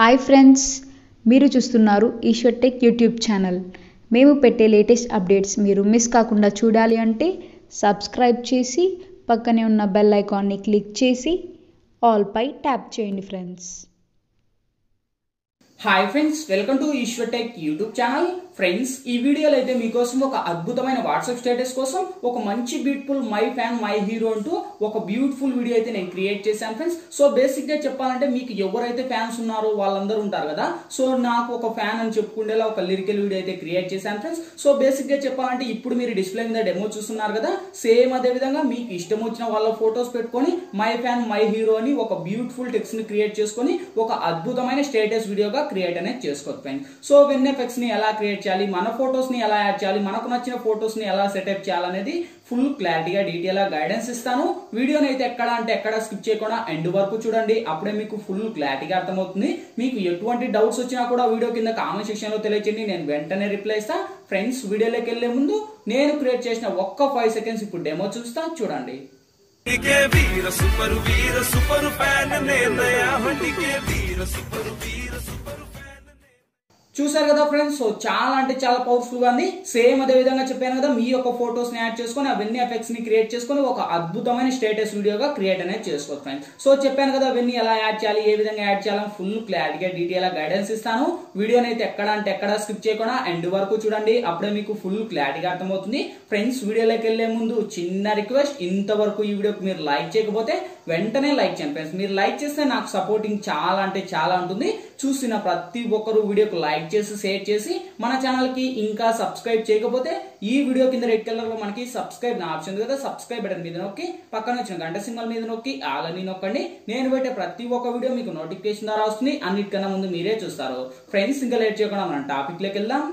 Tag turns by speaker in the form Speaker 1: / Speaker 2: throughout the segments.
Speaker 1: Hi friends, మీరు చూస్తున్నారు Eshwar tech YouTube channel. మేము పెట్టే లేటెస్ట్ అప్డేట్స్ మీరు మిస్ కాకుండా చూడాలి అంటే సబ్స్క్రైబ్ చేసి పక్కనే ఉన్న బెల్ ఐకాన్ని క్లిక్ చేసి ఆల్ పై ట్యాప్ చేయండి friends.
Speaker 2: Hi friends, welcome to Eshwar tech YouTube channel. Friends, ఈ వీడియోలో అయితే మీకోసం ఒక అద్భుతమైన వాట్సాప్ స్టేటస్ కోసం ఒక మంచి beautiful my fan my hero అంటూ ఒక బ్యూటిఫుల్ వీడియో అయితే నేను క్రియేట్ చేశాను ఫ్రెండ్స్. సో బేసిక్ గా చెప్పాలంటే మీకు ఎవరైతే ఫ్యాన్స్ ఉన్నారో వాళ్ళందరూ ఉంటారు కదా. సో నాకు ఒక ఫ్యాన్ అని చెప్పుకునేలా ఒక లిరికల్ వీడియో అయితే క్రియేట్ చేశాను ఫ్రెండ్స్. సో బేసిక్ గా చెప్పాలంటే ఇప్పుడు మీరు డిస్ప్లే మీద డెమో చూస్తున్నారు కదా, సేమ్ అదే విధంగా మీకు ఇష్టం వచ్చిన వాళ్ళ ఫొటోస్ పెట్టుకొని మై ఫ్యాన్ మై హీరో అని ఒక బ్యూటిఫుల్ టెక్స్ట్ ని క్రియేట్ చేసుకొని ఒక అద్భుతమైన స్టేటస్ వీడియోగా క్రియేట్ అనేది చేసుకోవచ్చు ఫ్రెండ్స్. సో వెన్ ఎఫెక్ట్స్ ని ఎలా క్రియేట్ చేయాలి, మన ఫొటోస్ ని ఎలా యాడ్ చేయాలి, మనకు నచ్చిన ఫొటోస్ ని ఎలా సెటప్ చేయాలనేది ఫుల్ క్లారిటీగా డీటెయిల్ గా గైడెన్స్ ఇస్తాను. వీడియోని అయితే ఎక్కడ స్కిప్ చేయకుండా ఎండ్ వరకు చూడండి, అప్పుడే మీకు ఫుల్ క్లారిటీగా అర్థమవుతుంది. మీకు ఎటువంటి డౌట్స్ వచ్చినా కూడా వీడియో కింద కామెంట్ సెక్షన్ లో తెలియచేయండి, నేను వెంటనే రిప్లై ఇస్తా. ఫ్రెండ్స్, వీడియోలోకి వెళ్లే ముందు నేను క్రియేట్ చేసిన ఒక్క 5 సెకండ్స్ ఇప్పుడు డెమో చూస్తా, చూడండి. చూసారు కదా ఫ్రెండ్స్, సో చాలా అంటే చాలా పవర్ఫుల్ గా ఉంది. సేమ్ అదే విధంగా చెప్పాను కదా, మీ యొక్క ఫొటోస్ ని యాడ్ చేసుకొని అవన్నీ ఎఫెక్ట్స్ ని క్రియేట్ చేసుకొని ఒక అద్భుతమైన స్టేటస్ వీడియోగా క్రియేట్ అనేది చేసుకోవచ్చు ఫ్రెండ్స్. సో చెప్పాను కదా, అవన్నీ ఎలా యాడ్ చేయాలి, ఏ విధంగా యాడ్ చేయాలని ఫుల్ క్లారిటీగా డీటెయిల్ గా గైడెన్స్ ఇస్తాను. వీడియోని అయితే ఎక్కడ స్కిప్ చేయకుండా ఎండ్ వరకు చూడండి, అప్పుడే మీకు ఫుల్ క్లారిటీగా అర్థమవుతుంది. ఫ్రెండ్స్, వీడియోలోకి వెళ్లే ముందు చిన్న రిక్వెస్ట్, ఇంతవరకు ఈ వీడియోకి మీరు లైక్ చేయకపోతే వెంటనే లైక్ చేయండి ఫ్రెండ్స్. మీరు లైక్ చేస్తే నాకు సపోర్టింగ్ చాలా అంటే చాలా ఉంటుంది. చూసిన ప్రతి ఒక్కరు వీడియోకి లైక్ చేసి షేర్ చేసి మన ఛానల్ కి ఇంకా సబ్స్క్రైబ్ చేయకపోతే ఈ వీడియో కింద రెడ్ కలర్ లో మనకి సబ్స్క్రైబ్ ఆప్షన్ ఉంది కదా, సబ్స్క్రైబ్ బటన్ మీద నొక్కి పక్కన వచ్చిన గంట సింబల్ మీద నొక్కి ఆల్ అని నొక్కండి. నేను పెట్టే ప్రతి ఒక్క వీడియో మీకు నోటిఫికేషన్ ద్వారా వస్తుంది, అన్నిటికన్నా ముందు మీరే చూస్తారు. ఫ్రెండ్స్, ఇంకా లేట్ చేయకుండా మనం టాపిక్ లోకి వెళ్దాం.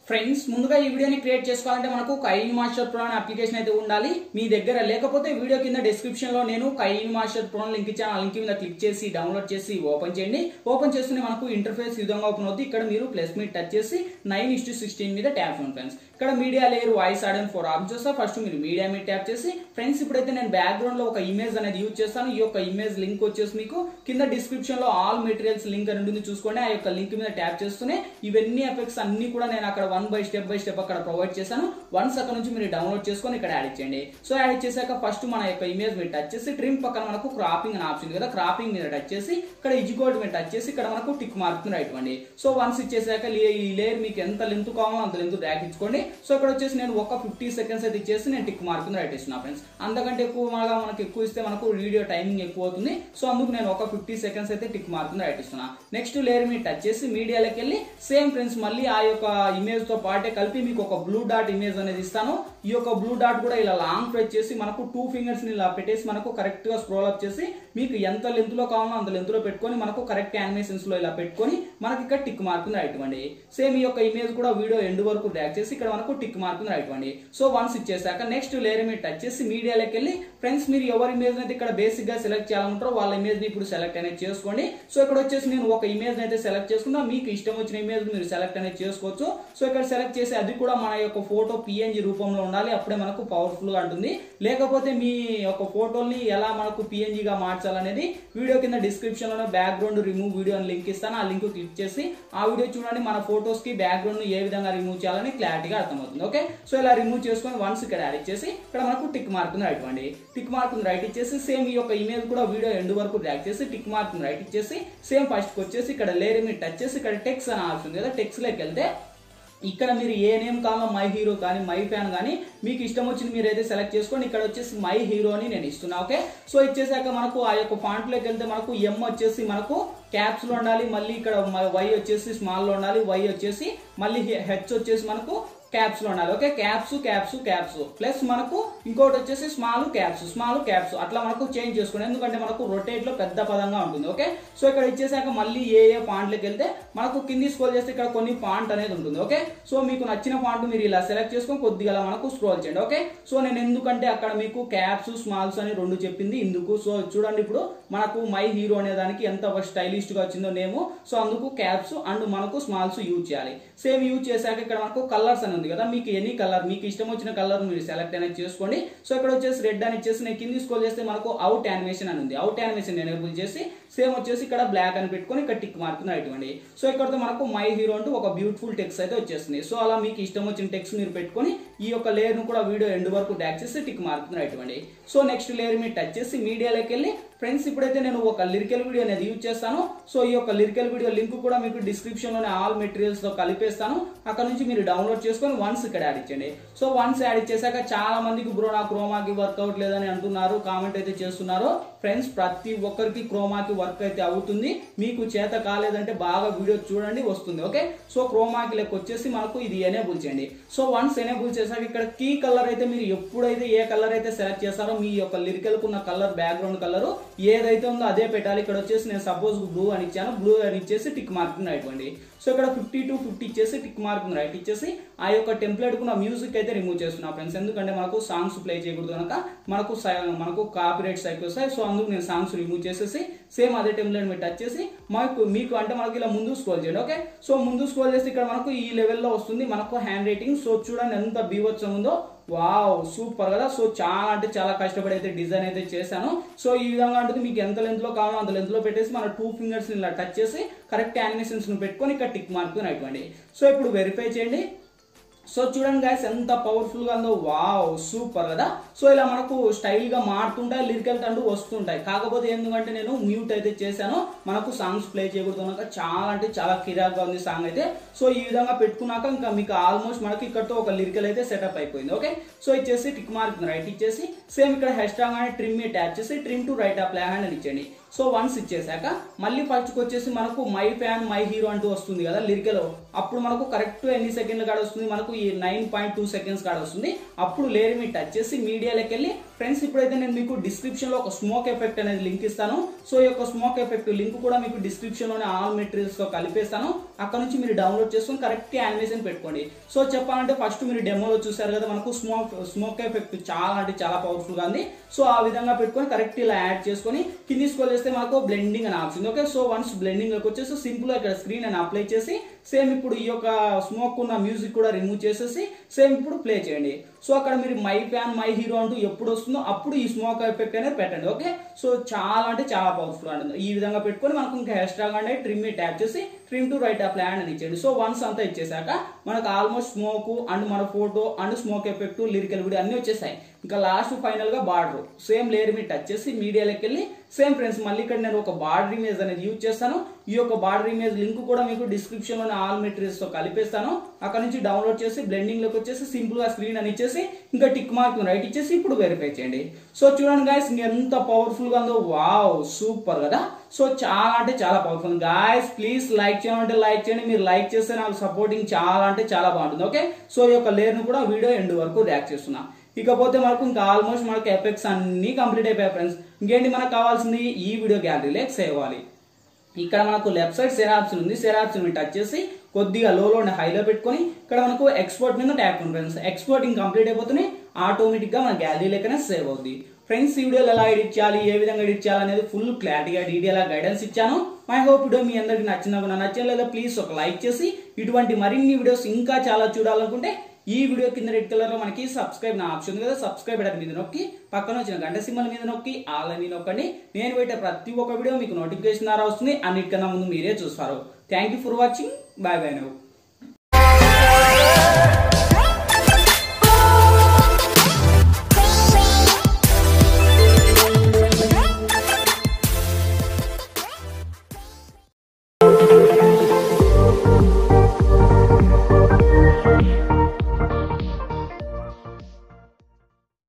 Speaker 2: ఫ్రెండ్స్, ముందుగా ఈ వీడియోని క్రియేట్ చేసుకోవాలంటే మనకు కైనమాస్టర్ ప్రో అనే అప్లికేషన్ అయితే ఉండాలి. మీ దగ్గర లేకపోతే వీడియో కింద డిస్క్రిప్షన్ లో నేను కైనమాస్టర్ ప్రో లింక్ ఇచ్చాను, ఆ లింక్ మీద క్లిక్ చేసి డౌన్లోడ్ చేసి ఓపెన్ చేయండి. ఓపెన్ చేస్తూనే మనకు ఇంటర్ఫేస్ ఈ విధంగా ఓపెన్ అవుతుంది. ఇక్కడ మీరు ప్లస్ మీద టచ్ చేసి 9:16 మీద ట్యాప్ చేయండి ఫ్రెండ్స్. ఇక్కడ media layer voice audio 4 options వస్తాయి. ఫస్ట్ మీరు మీడియా మీద ట్యాప్ చేసి ఫ్రెండ్స్, ఇప్పుడైతే నేను బ్యాక్గ్రౌండ్ లో ఒక ఇమేజ్ అనేది యూజ్ చేస్తాను. ఈ యొక్క ఇమేజ్ లింక్ వచ్చేసి మీకు కింద డిస్క్రిప్షన్ లో ఆల్ మెటీరియల్స్ లింక్ అని ఉంటుంది, చూసుకోండి. ఆ యొక్క లింక్ మీద ట్యాప్ చేస్తూనే ఇవన్నీ ఎఫెక్ట్స్ అన్ని కూడా నేను అక్కడ స్టెప్ బై స్టెప్ అక్కడ ప్రొవైడ్ చేశాను. వన్స్ అక్కడ నుంచి మీరు డౌన్లోడ్ చేసుకొని ఇక్కడ యాడ్ చేయండి. సో యాడ్ చేశాక ఫస్ట్ మన యొక్క ఇమేజ్ మీద టచ్ చేసి ట్రిమ్ పక్కన మనకు క్రాపింగ్ అని ఆప్షన్ కదా, క్రాపింగ్ మీద టచ్ చేసి ఇక్కడ ఇజికోడ్ మీద టచ్ చేసి ఇక్కడ మనకు టిక్ మార్క్ రైట్ ఇవ్వండి. సో వన్స్ ఇచ్చేసాక ఈ లేయర్ మీకు ఎంత లెంత్ కావాలో అంత లెంత్ డ్రాగ్ ఇచ్చుకోండి. సో ఇక్కడ వచ్చేసి నేను ఒక 50 సెకండ్స్ అయితే ఇచ్చేసి నేను టిక్ మార్క్ రైట్ ఇస్తున్నా ఫ్రెండ్స్. అంతకంటే మనకు ఎక్కువ ఇస్తే మనకు వీడియో టైమింగ్ ఎక్కువ అవుతుంది. సో అందుకు నేను ఒక 50 సెకండ్స్ అయితే టిక్ మార్క్ రైట్ ఇస్తున్నా. నెక్స్ట్ లేయర్ మీద టచ్ చేసి మీడియాలోకి వెళ్ళి సేమ్ ఫ్రెండ్స్ మళ్ళీ ఆ యొక్క ఇమేజ్ తో పాటే కలిపి మీకు ఒక బ్లూ డాట్ ఇమేజ్ అనేది ఇస్తాను. ఈ యొక్క బ్లూ డాట్ కూడా ఇలా లాంగ్ ప్రెస్ చేసి మనకు 2 ఫింగర్స్ ని ఇలా పెట్టేసి మనకు కరెక్ట్ గా స్క్రోల్ అప్ చేసి మీకు ఎంత లెంత్ లో కావాలో అంత లెంత్ లో పెట్టుకొని మనకు కరెక్ట్ యానిమేషన్స్ లో ఇలా పెట్టుకొని మనకి ఇక్కడ టిక్ మార్క్ రైట్ ఇవ్వండి. సేమ్ ఈ యొక్క ఇమేజ్ కూడా వీడియో ఎండ్ వరకు డ్రాగ్ చేసి ఇక్కడ మనకు టిక్ మార్క్ రైట్ ఇవ్వండి. సో వన్స్ ఇచ్చేసాక నెక్స్ట్ లేయర్ మీద టచ్ చేసి మీడియాలోకి వెళ్ళి ఫ్రెండ్స్ మీరు ఎవరి ఇమేజ్ అయితే ఇక్కడ బేసిక్ గా సెలెక్ట్ చేయాలంటారో వాళ్ళ ఇమేజ్ ని ఇప్పుడు సెలెక్ట్ అనేది చేసుకోండి. సో ఇక్కడ వచ్చేసి నేను ఒక ఇమేజ్ అయితే సెలెక్ట్ చేసుకున్నా, మీకు ఇష్టం వచ్చిన ఇమేజ్ మీరు సెలెక్ట్ అనేది చేసుకోవచ్చు. సో ఇక్కడ సెలెక్ట్ చేసి అది కూడా మన యొక్క ఫోటో PNG రూపంలో ఉండాలి, అప్పుడే మనకు పవర్ఫుల్ గా ఉంటుంది. లేకపోతే మీ యొక్క ఫోటోని ఎలా మనకు PNG గా మార్చాలనేది వీడియో కింద డిస్క్రిప్షన్ లో బ్యాక్గ్రౌండ్ రిమూవ్ వీడియో అని లింక్ ఇస్తాను, ఆ లింక్ క్లిక్ చేసి ఆ వీడియో చూడండి. మన ఫోటోస్ కి బ్యాక్గ్రౌండ్ ను ఏ విధంగా రిమూవ్ చేయాలని క్లారిటీగా అర్థమవుతుంది. ఓకే, సో ఇలా రిమూవ్ చేసుకొని వన్స్ ఇక్కడ యాడ్ ఇచ్చేసి ఇక్కడ మనకు టిక్ మార్క్ రైట్ ఇవ్వండి. టిక్ మార్క్ రైట్ ఇచ్చేసి సేమ్ ఈ యొక్క ఇమేజ్ కూడా వీడియో ఎండ్ వరకు డ్రాగ్ చేసి టిక్ మార్క్ రైట్ ఇచ్చేసి సేమ్ ఫస్ట్ వచ్చేసి ఇక్కడ లేయర్ మీద టచ్ చేసి ఇక్కడ టెక్స్ట్ అని ఆప్షన్ కదా, టెక్స్ట్ లోకి వెళ్తే ఇక్కడ మీరు ఏ నేమ్ కావాలో మై హీరో కానీ మై ఫ్యాన్ కానీ మీకు ఇష్టం వచ్చింది మీరు అయితే సెలెక్ట్ చేసుకోండి. ఇక్కడ వచ్చేసి మై హీరో అని నేను ఇస్తున్నా. ఓకే, సో ఇచ్చేసాక మనకు ఆ యొక్క ఫాంట్ లోకి వెళ్తే మనకు M వచ్చేసి మనకు క్యాప్స్ లో ఉండాలి, మళ్ళీ ఇక్కడ Y వచ్చేసి స్మాల్ లో ఉండాలి, Y వచ్చేసి మళ్ళీ H వచ్చేసి మనకు క్యాప్స్ లో ఉండాలి. ఓకే, క్యాప్స్ ప్లస్ మనకు ఇంకోటి వచ్చేసి స్మాల్ క్యాప్స్ అట్లా మనకు చేంజ్ చేసుకోండి, ఎందుకంటే మనకు రొటేట్ లో పెద్ద పదంగా ఉంటుంది. ఓకే, సో ఇక్కడ ఇచ్చేసాక మళ్ళీ ఏ ఫాంట్లోకి వెళ్తే మనకు కింది స్క్రోల్ చేస్తే ఇక్కడ కొన్ని ఫాంట్ అనేది ఉంటుంది. ఓకే, సో మీకు నచ్చిన ఫాంట్ మీరు ఇలా సెలెక్ట్ చేసుకొని కొద్దిగా మనకు స్క్రోల్ చేయండి. ఓకే, సో నేను ఎందుకంటే అక్కడ మీకు క్యాప్స్ స్మాల్స్ అని రెండు చెప్పింది ఇందుకు. సో చూడండి ఇప్పుడు మనకు మై హీరో అనే దానికి ఎంత స్టైలిష్ గా వచ్చిందో నేమ్. సో అందుకు క్యాప్స్ అండ్ మనకు స్మాల్స్ యూజ్ చేయాలి. సేమ్ యూజ్ చేశాక ఇక్కడ మనకు కలర్స్ అని ఉంది కదా, మీకు ఎనీ కలర్ మీకు ఇష్టం వచ్చిన కలర్ మీరు సెలెక్ట్ అనేది చేసుకోండి. సో ఇక్కడ వచ్చేసి రెడ్ అని ఇచ్చేసి నేను కింది స్క్రోల్ చేస్తే మనకు అవుట్ యానిమేషన్ అని ఉంది. అవుట్ యానిమేషన్ ఎనేబుల్ చేసి సేమ్ వచ్చేసి ఇక్కడ బ్లాక్ అని పెట్టుకొని ఇక్కడ టిక్ మార్క్ ఇవ్వండి. సో ఇక్కడతో మనకు మై హీరో అంటూ ఒక బ్యూటిఫుల్ టెక్స్ట్ అయితే వచ్చేస్తుంది. సో అలా మీకు ఇష్టం వచ్చిన టెక్స్ట్ మీరు పెట్టుకొని ఈ యొక్క లేయర్ ను కూడా వీడియో ఎండ్ వరకు డ్రాగ్ చేసి టిక్ మార్క్ ఇవ్వండి. సో నెక్స్ట్ లేయర్ మీరు టచ్ చేసి మీడియాలోకి వెళ్ళి ఫ్రెండ్స్ ఇప్పుడైతే నేను ఒక లిరికల్ వీడియో అనేది యూజ్ చేస్తాను. సో ఈ యొక్క లిరికల్ వీడియో లింక్ కూడా మీకు డిస్క్రిప్షన్ లోనే ఆల్ మెటీరియల్స్ తో కలిపేస్తాను. అక్కడ నుంచి మీరు డౌన్లోడ్ చేసుకొని వన్స్ ఇక్కడ యాడ్ ఇచ్చండి. సో వన్స్ యాడ్ ఇచ్చేసాక చాలా మందికి బ్రో నా క్రోమాకి వర్క్అవుట్ లేదని అంటున్నారు, కామెంట్ అయితే చేస్తున్నారు. ఫ్రెండ్స్ ప్రతి ఒక్కరికి క్రోమాకి వర్క్ అయితే అవుతుంది, మీకు చేత కాలేదంటే బాగా వీడియో చూడండి వస్తుంది. ఓకే, సో క్రోమాకి లెక్క వచ్చేసి మనకు ఇది ఎనేబుల్ చేయండి. సో వన్స్ ఎనేబుల్ చేసాక ఇక్కడ కీ కలర్ అయితే మీరు ఎప్పుడైతే ఏ కలర్ అయితే సెలెక్ట్ చేస్తారో మీ యొక్క లిరికల్ కున్న కలర్ బ్యాక్గ్రౌండ్ కలర్ ఏదైతే ఉందో అదే పెట్టాలి. ఇక్కడ వచ్చేసి నేను సపోజ్ బ్లూ అని ఇచ్చాను, బ్లూ అని ఇచ్చేసి టిక్ మార్క్ ఇవ్వండి. సో ఇక్కడ 50 to 50 ఇచ్చేసి టిక్ మార్క్ రైట్ ఇచ్చేసి ఆ యొక్క టెంప్లెట్ కున్న మ్యూజిక్ అయితే రిమూవ్ చేస్తున్నా ఫ్రెండ్స్, ఎందుకంటే మనకు సాంగ్స్ ప్లే చేయకూడదు కనుక మనకు కాపీరైట్ సైక్ వస్తాయి. సో అందుకు నేను సాంగ్స్ రిమూవ్ చేసేసి సేమ్ అదే టెంప్లెట్ మీద టచ్ చేసి మీకు అంటే మనకి ఇలా ముందు స్క్రోల్ చేయండి. ఓకే, సో ముందు స్క్రోల్ చేసి ఇక్కడ మనకు ఈ లెవెల్లో వస్తుంది మనకు హ్యాండ్ రైటింగ్. సో చూడండి ఎంత బీవత్సం ఉందో, వావ్ సూపర్ కదా. సో చాలా అంటే చాలా కష్టపడి అయితే డిజైన్ అయితే చేశాను. సో ఈ విధంగా ఉంటుంది, మీకు ఎంత లెంత్ లో కావాలో అంత లెంత్ లో పెట్టేసి మన 2 ఫింగర్స్ ఇలా టచ్ చేసి కరెక్ట్ యానిమేషన్స్ ను పెట్టుకొని ఇక్కడ టిక్ మార్క్ ఇవ్వండి. సో ఇప్పుడు వెరిఫై చేయండి. సో చూడండి గైస్ ఎంత పవర్ఫుల్ గా ఉందో, వావ్ సూపర్ కదా. సో ఇలా మనకు స్టైల్ గా మారుతుంటాయి, లిరికల్ అంటూ వస్తుంటాయి. కాకపోతే ఎందుకంటే నేను మ్యూట్ అయితే చేశాను, మనకు సాంగ్స్ ప్లే చేయకూడదు, చాలా అంటే చాలా కిరాక్ గా ఉంది సాంగ్ అయితే. సో ఈ విధంగా పెట్టుకున్నాక ఇంకా మీకు ఆల్మోస్ట్ మనకి ఇక్కడతో ఒక లిరికల్ అయితే సెటప్ అయిపోయింది. ఓకే, సో ఇచ్చేసి టిక్ మార్క్ రైట్ ఇచ్చేసి సేమ్ ఇక్కడ హ్యాష్ట్యాగ్ అని ట్రిమ్ ట్యాప్ చేసి trim to right up hand అని ఇచ్చేయండి. సో వన్స్ ఇచ్చేసాక మళ్ళీ ఫస్ట్కి వచ్చేసి మనకు మై ఫ్యాన్ మై హీరో అంటూ వస్తుంది కదా లిరికల్, అప్పుడు మనకు కరెక్ట్ ఎన్ని సెకండ్ల కాడ వస్తుంది, మనకు ఈ 9.2 సెకండ్స్ కాడ వస్తుంది. అప్పుడు లేయర్ మీద టచ్ చేసి మీడియాలోకి వెళ్ళి ఫ్రెండ్స్ ఇప్పుడైతే నేను మీకు డిస్క్రిప్షన్ లో ఒక స్మోక్ ఎఫెక్ట్ అనేది లింక్ ఇస్తాను. సో ఈ యొక్క స్మోక్ ఎఫెక్ట్ లింక్ కూడా మీకు డిస్క్రిప్షన్ లోనే ఆల్ మెటీరియల్స్ తో కలిపేస్తాను. అక్కడ నుంచి మీరు డౌన్లోడ్ చేసుకొని కరెక్ట్ యానిమేషన్ పెట్టుకోండి. సో చెప్పాలంటే ఫస్ట్ మీరు డెమోలో చూసారు కదా, మనకు స్మోక్ ఎఫెక్ట్ చాలా అంటే చాలా పవర్ఫుల్ గా ఉంది. సో ఆ విధంగా పెట్టుకొని కరెక్ట్ ఇలా యాడ్ చేసుకొని కింది స్క్రోల్ చేస్తే మనకు బ్లెండింగ్ అని option. Okay, so once blending లోకి వచ్చేసి సింపుల్ గా ఇక్కడ స్క్రీన్ అని అప్లై చేసి సేమ్ ఇప్పుడు ఈ యొక్క స్మోక్ ఉన్న మ్యూజిక్ కూడా రిమూవ్ చేసేసి సేమ్ ఇప్పుడు ప్లే చేయండి. సో అక్కడ మీరు మై ఫ్యాన్ మై హీరో అంటూ ఎప్పుడు వస్తుందో అప్పుడు ఈ స్మోక్ ఎఫెక్ట్ అనేది పెట్టండి. ఓకే, సో చాలా అంటే చాలా పవర్ఫుల్ ఉంటుంది. ఈ విధంగా పెట్టుకొని మనకు ఇంకా హ్యాష్ట్యాగ్ అనేది ట్రిమ్ ట్యాప్ చేసి trim to right up hand అని ఇచ్చేయండి. సో వన్స్ అంతా ఇచ్చేసాక మనకు ఆల్మోస్ట్ స్మోక్ అండ్ మన photo and smoke effect lyrical video అన్ని వచ్చేసాయి. ఇంకా లాస్ట్ ఫైనల్ గా బార్డర్ సేమ్ లేయర్ మీద టచ్ చేసి మీడియాలోకి వెళ్ళి సేమ్ ఫ్రెండ్స్ మళ్ళీ ఇక్కడ నేను ఒక బార్డర్ ఇమేజ్ అనేది యూజ్ చేస్తాను. ఈ యొక్క బార్డర్ ఇమేజ్ లింక్ కూడా మీకు డిస్క్రిప్షన్ లోనే ఆల్ మెటీరియల్స్ తో కలిపేస్తాను. అక్కడ నుంచి డౌన్లోడ్ చేసి బ్లెండింగ్ లోకి వచ్చేసి సింపుల్ గా స్క్రీన్ అని ఇచ్చేసి ఇంకా టిక్ మార్క్ రైట్ ఇచ్చేసి ఇప్పుడు వెరిఫై చేయండి. సో చూడండి గాయస్ ఎంత పవర్ఫుల్ గా ఉందో, వావ్ సూపర్ కదా. సో చాలా అంటే చాలా పవర్ఫుల్ గాయస్. ప్లీజ్ లైక్ చేయమంటే లైక్ చేయండి, మీరు లైక్ చేస్తే నాకు సపోర్టింగ్ చాలా అంటే చాలా బాగుంటుంది. ఓకే, సో ఈ యొక్క లేయర్ ను కూడా వీడియో ఎండ్ వరకు రియాక్ట్ చేస్తున్నా. ఇకపోతే మనకు ఇంకా ఆల్మోస్ట్ మనకు ఎఫెక్ట్స్ అన్ని కంప్లీట్ అయిపోయాయి ఫ్రెండ్స్. ఇంకేంటి మనకు కావాల్సింది ఈ వీడియో గ్యాలరీలోకి సేవ్ అవ్వాలి. ఇక్కడ మనకు లెఫ్ట్ సైడ్ షేర్ ఆప్షన్ ఉంది, షేర్ ఆప్షన్ మీద టచ్ చేసి కొద్దిగా లోలో హైలో పెట్టుకొని ఇక్కడ మనకు ఎక్స్పోర్ట్ మీద ట్యాప్ ఉంది ఫ్రెండ్స్. ఎక్స్పోర్టింగ్ కంప్లీట్ అయిపోతుంది, ఆటోమేటిక్ గా మన గ్యాలరీలోకనే సేవ్ అవుతుంది. ఫ్రెండ్స్ ఈ వీడియోలో ఎలా ఎడిట్ చేయాలి, ఏ విధంగా ఎడిట్ చేయాలి అనేది ఫుల్ క్లారిటీగా డీటెయిల్ గా గైడెన్స్ ఇచ్చాను. మై హోప్ వీడియో మీ అందరికి నచ్చలేదా ప్లీజ్ ఒక లైక్ చేసి ఇటువంటి మరిన్ని వీడియోస్ ఇంకా చాలా చూడాలనుకుంటే ఈ వీడియో కింద రెడ్ కలర్ లో మనకి సబ్స్క్రైబ్ నా ఆప్షన్ ఉంది కదా, సబ్స్క్రైబ్ బటన్ మీద నొక్కి పక్కన వచ్చిన గంట సింబల్ మీద నొక్కి ఆల్ అని నొక్కండి. నేను పెట్టే ప్రతి ఒక్క వీడియో మీకు నోటిఫికేషన్ ద్వారా వస్తుంది, అన్నిటికన్నా ముందు మీరే చూస్తారు. Thank you for watching, bye bye now.